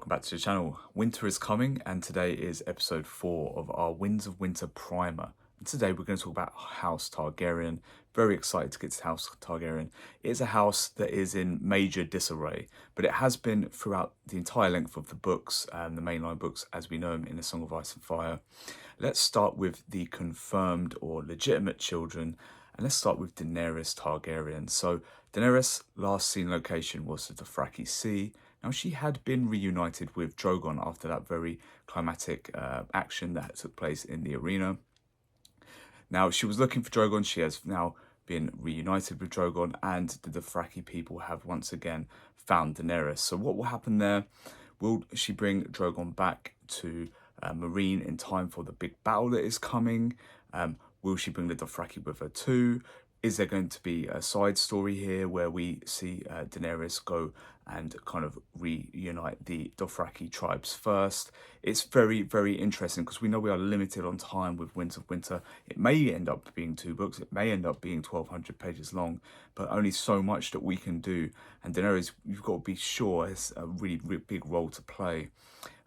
welcome back to the channel. Winter is coming and today is episode 4 of our Winds of Winter primer. And today we're going to talk about House Targaryen. Very excited to get to House Targaryen. It is a house that is in major disarray, but it has been throughout the entire length of the books, the mainline books as we know them in A Song of Ice and Fire. Let's start with the confirmed or legitimate children, and let's start with Daenerys Targaryen. So Daenerys' last seen location was the Dothraki Sea. Now, she had been reunited with Drogon after that very climatic action that took place in the arena. Now, she was looking for Drogon. She has now been reunited with Drogon, and the Dothraki people have once again found Daenerys. So what will happen there? Will she bring Drogon back to Meereen in time for the big battle that is coming? Will she bring the Dothraki with her too? Is there going to be a side story here where we see Daenerys go and kind of reunite the Dothraki tribes first? It's very, very interesting because we know we are limited on time with Winds of Winter. It may end up being 2 books. It may end up being 1,200 pages long, but only so much that we can do. And Daenerys, you've got to be sure, has a really, really big role to play.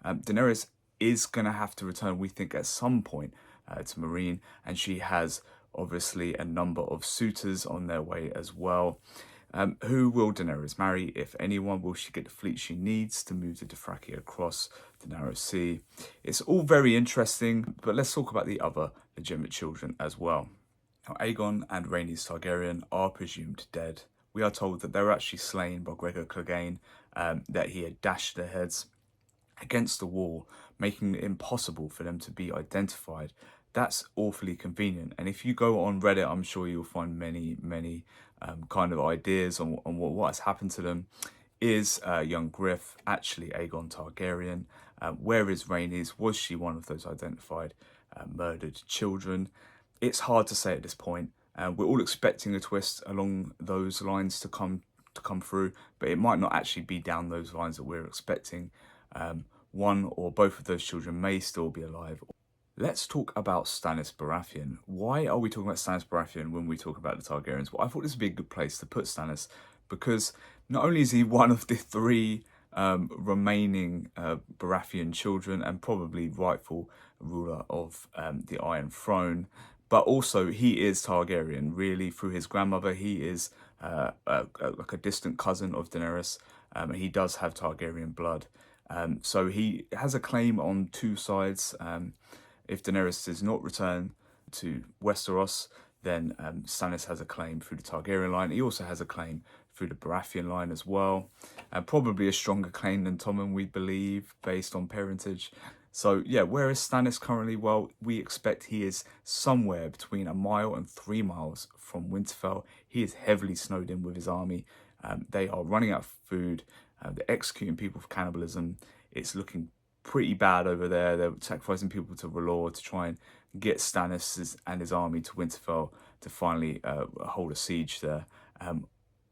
Daenerys is going to have to return, we think, at some point to Meereen, and she has obviously a number of suitors on their way as well. Who will Daenerys marry, if anyone? Will she get the fleet she needs to move the Dothraki across the Narrow Sea? It's all very interesting, but let's talk about the other legitimate children as well. Now, Aegon and Rhaenys Targaryen are presumed dead. We are told that they were actually slain by Gregor Clegane, that he had dashed their heads against the wall, making it impossible for them to be identified. That's awfully convenient. And if you go on Reddit, I'm sure you'll find many kind of ideas on what has happened to them. Is young Griff actually Aegon Targaryen? Where is Rhaenys? Was she one of those identified murdered children? It's hard to say at this point. We're all expecting a twist along those lines to come through, but it might not actually be down those lines that we're expecting. One or both of those children may still be alive. Let's talk about Stannis Baratheon. Why are we talking about Stannis Baratheon when we talk about the Targaryens? Well, I thought this would be a good place to put Stannis because not only is he one of the 3 remaining Baratheon children and probably rightful ruler of the Iron Throne, but also he is Targaryen. Really, through his grandmother, he is like a distant cousin of Daenerys, and he does have Targaryen blood. So he has a claim on 2 sides. If Daenerys does not return to Westeros, then Stannis has a claim through the Targaryen line. He also has a claim through the Baratheon line as well. Probably a stronger claim than Tommen, we believe, based on parentage. So yeah, where is Stannis currently? Well, we expect he is somewhere between 1 mile and 3 miles from Winterfell. He is heavily snowed in with his army. They are running out of food. They're executing people for cannibalism. It's looking pretty bad over there. They're sacrificing people to R'hllor to try and get Stannis and his army to Winterfell to finally hold a siege there.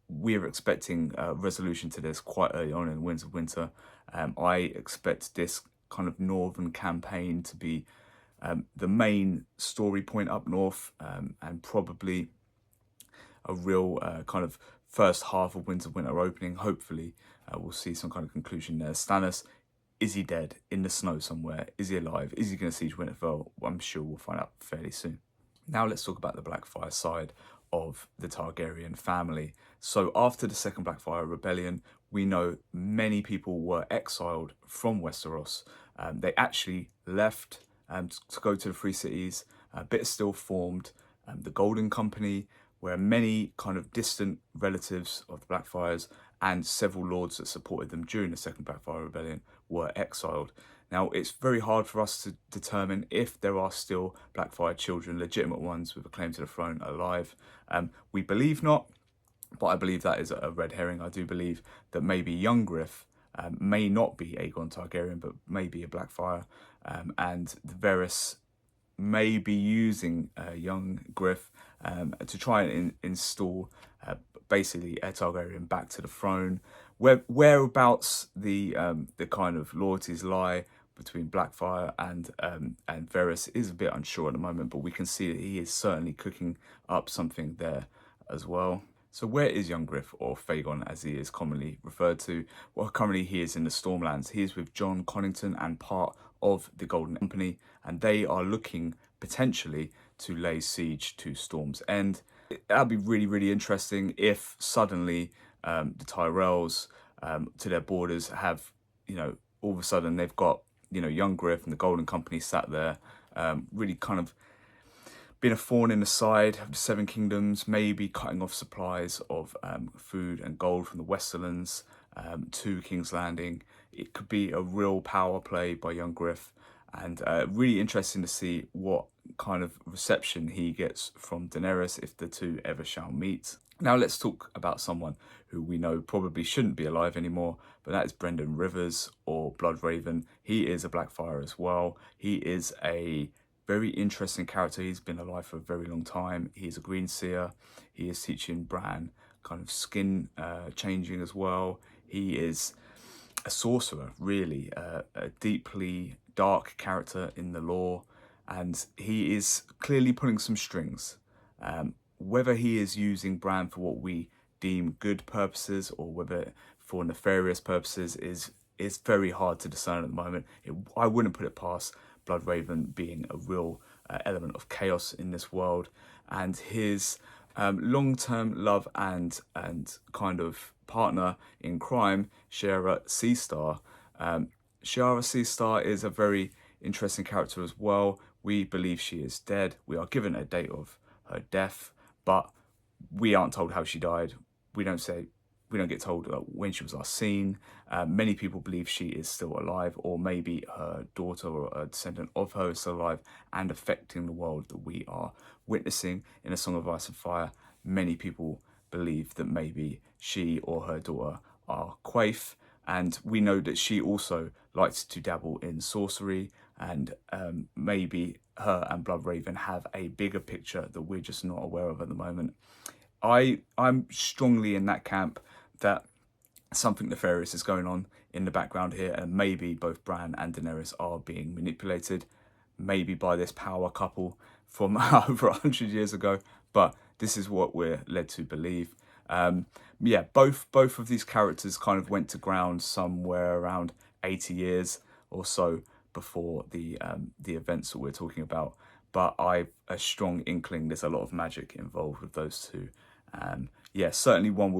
We're expecting a resolution to this quite early on in Winds of Winter. I expect this kind of northern campaign to be the main story point up north, and probably a real kind of first half of Winds of Winter opening. Hopefully we'll see some kind of conclusion there. Stannis, is he dead in the snow somewhere? Is he alive? Is he going to siege Winterfell? I'm sure we'll find out fairly soon. Now let's talk about the Blackfyre side of the Targaryen family. So after the Second Blackfyre Rebellion, we know many people were exiled from Westeros. They actually left to go to the Free Cities. A bit still formed the Golden Company, where many kind of distant relatives of the Blackfyres and several lords that supported them during the Second Blackfyre Rebellion were exiled. Now, it's very hard for us to determine if there are still Blackfyre children, legitimate ones with a claim to the throne, alive. We believe not, but I believe that is a red herring. I do believe that maybe young Griff may not be Aegon Targaryen, but may be a Blackfyre, and Varys may be using young Griff to try and install basically a Targaryen back to the throne. Whereabouts the kind of loyalties lie between Blackfyre and Varys is a bit unsure at the moment, but we can see that he is certainly cooking up something there as well. So where is young Griff, or Fagon as he is commonly referred to? Well, currently he is in the Stormlands. He is with Jon Connington and part of the Golden Company, and they are looking potentially to lay siege to Storm's End. That'd be really, really interesting if suddenly the Tyrells to their borders have, all of a sudden they've got, young Griff and the Golden Company sat there, really kind of being a thorn in the side of the Seven Kingdoms, maybe cutting off supplies of food and gold from the Westerlands to King's Landing. It could be a real power play by young Griff, and really interesting to see what kind of reception he gets from Daenerys if the two ever shall meet. Now let's talk about someone who we know probably shouldn't be alive anymore, but that is Brynden Rivers, or Bloodraven. He is a Blackfyre as well. He is a very interesting character. He's been alive for a very long time. He's a green seer. He is teaching Bran kind of skin changing as well. He is a sorcerer, really, a deeply dark character in the lore, and he is clearly pulling some strings. Whether he is using Bran for what we deem good purposes or whether for nefarious purposes is very hard to discern at the moment. I wouldn't put it past Bloodraven being a real element of chaos in this world, and his long-term love and kind of partner in crime, Shiera Seastar. Shiera Seastar is a very interesting character as well. We believe she is dead. We are given a date of her death, but we aren't told how she died. We don't get told when she was last seen. Many people believe she is still alive, or maybe her daughter or a descendant of her is still alive and affecting the world that we are witnessing in A Song of Ice and Fire. Many people believe that maybe she or her daughter are Quaithe, and we know that she also likes to dabble in sorcery, and maybe her and Bloodraven have a bigger picture that we're just not aware of at the moment. I'm strongly in that camp that something nefarious is going on in the background here, and maybe both Bran and Daenerys are being manipulated, maybe by this power couple from over 100 years ago, but this is what we're led to believe. Both of these characters kind of went to ground somewhere around 80 years or so before the events that we're talking about, but I've a strong inkling there's a lot of magic involved with those two. Certainly one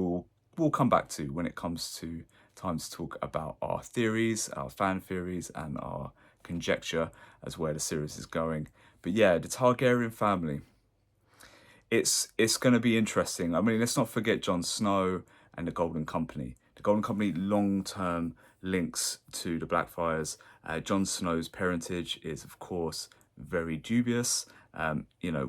we'll come back to when it comes to time to talk about our theories, our fan theories, and our conjecture as where the series is going. But yeah, the Targaryen family, it's going to be interesting. I mean, let's not forget Jon Snow and the Golden Company. The Golden Company long-term links to the Blackfyres. Jon Snow's parentage is, of course, very dubious.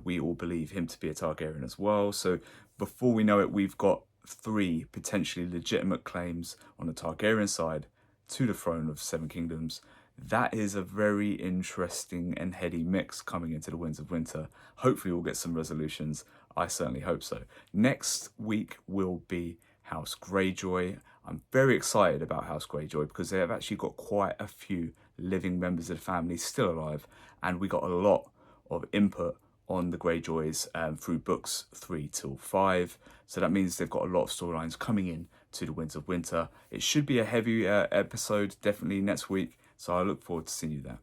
We all believe him to be a Targaryen as well. So before we know it, we've got 3 potentially legitimate claims on the Targaryen side to the throne of Seven Kingdoms. That is a very interesting and heady mix coming into the Winds of Winter. Hopefully we'll get some resolutions. I certainly hope so. Next week will be House Greyjoy. I'm very excited about House Greyjoy because they have actually got quite a few living members of the family still alive, and we got a lot of input on the Greyjoys through books 3 till 5. So that means they've got a lot of storylines coming in to the Winds of Winter. It should be a heavy episode, definitely next week. So I look forward to seeing you there.